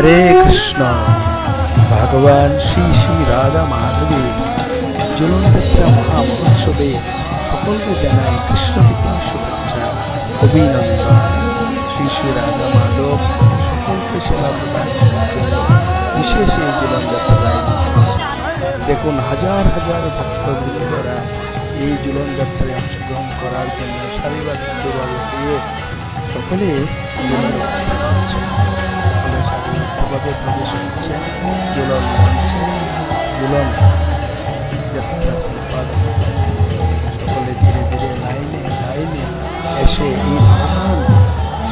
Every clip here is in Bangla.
হরে কৃষ্ণ। ভগবান শ্রী শ্রী রাধা মাধবের জলনযাত্রা মহামহোৎসবে সকলকে জানাই কৃষ্ণ প্রীতির শুভেচ্ছা, অভিনন্দন। শ্রী শ্রী রাধা মাধব সকলকে সেবা প্রদান করার জন্য বিশেষ এই জলনযাত্রায় দেখুন হাজার হাজার ভক্তবৃন্দরা এই জলনযাত্রায় অংশগ্রহণ করার জন্য সারিবদ্ধভাবে হয়ে সকলে সারিবদ্ধভাবে প্রবেশ করছে জলন মঞ্চে। জলন যাত্রা সম্পাদন সকলে ধীরে ধীরে লাইনে লাইনে এসে এই মহান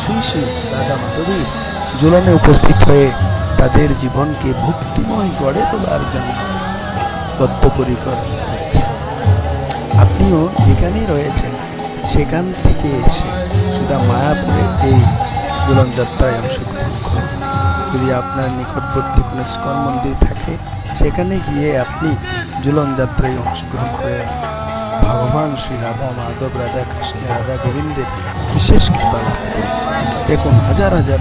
শ্রী শ্রী রাধা মাধবীর জলনে উপস্থিত হয়ে তাদের জীবনকে ভক্তিময় গড়ে তোলার জন্য বদ্ধপরিকর হয়েছে। আপনিও যেখানেই রয়েছেন সেখান থেকে এসে সুধা মায়াপুরের এই জলন যাত্রায় অংশগ্রহণ করুন। যদি আপনার নিকটবর্তী কোনো ইস্কন মন্দির থাকে সেখানে গিয়ে আপনি জলন যাত্রায় অংশগ্রহণ করে ভগবান শ্রী রাধা মাধব, রাধা কৃষ্ণ, রাধা গোবিন্দের বিশেষ কৃপা লাভ করুন। দেখুন হাজার হাজার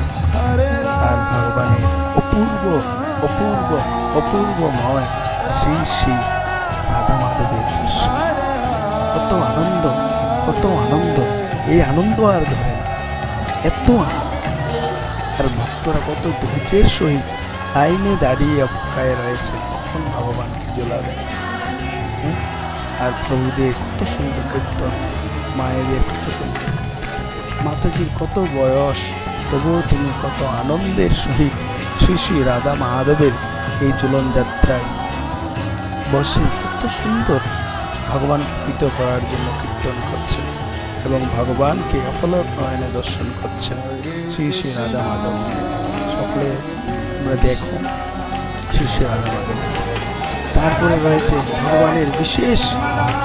আর ভগবানের অপূর্ব অপূর্ব অপূর্বময় শ্রী শ্রী রাধা মাধবের দৃশ্য। কত আনন্দ, কত আনন্দ! এই আনন্দ আর ধরে না, এত আনন্দ। আর ভক্তরা কত ধৈর্যের সহিত লাইনে দাঁড়িয়ে অপেক্ষায় রয়েছে কখন ভগবানকে জ্বলাবে। আর প্রভুদের কত সুন্দর কীর্তন, মায়েদের কত সুন্দর, মাতাজির কত বয়স, তবুও তিনি কত আনন্দের সহিত শ্রী শ্রী রাধা মাধবের এই জলন যাত্রায় বসে কত সুন্দর ভগবানকে প্রীত করার জন্য কীর্তন করছেন এবং ভগবানকে অপলক নয়নে দর্শন করছেন শ্রী শ্রী রাধা মাধবকে। সকলে আমরা দেখুন শ্রী শ্রী রাধা মাধব। তারপরে রয়েছে ভগবানের বিশেষ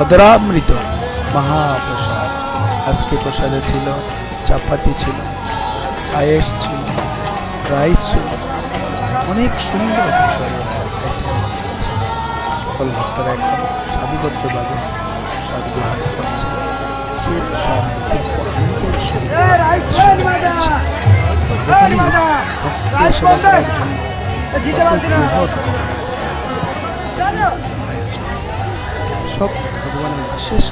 অদরামৃত মহাপ্রসাদ। আজকে প্রসাদে ছিল চাপাতি, ছিল পায়েস, ছিল রাইস, ছিল অনেক সুন্দর বিষয়। সকল ভক্তরা এখন সারিবদ্ধভাবে প্রসাদ গ্রহণ করছে। সে প্রসাদ সব ভগবানের বিশেষ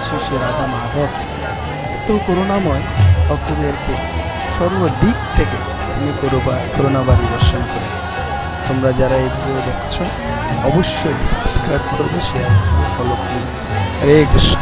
শ্রী শ্রী রাধা মাধব এত করুণাময়, ভক্তদেরকে সর্বদিক থেকে তিনি করুণাবাড়ি দর্শন করেন। তোমরা যারা এই ভিডিও দেখছো অবশ্যই সাবস্ক্রাইব করবে, শেয়ার করবে, ফলো করবে। হরে কৃষ্ণ।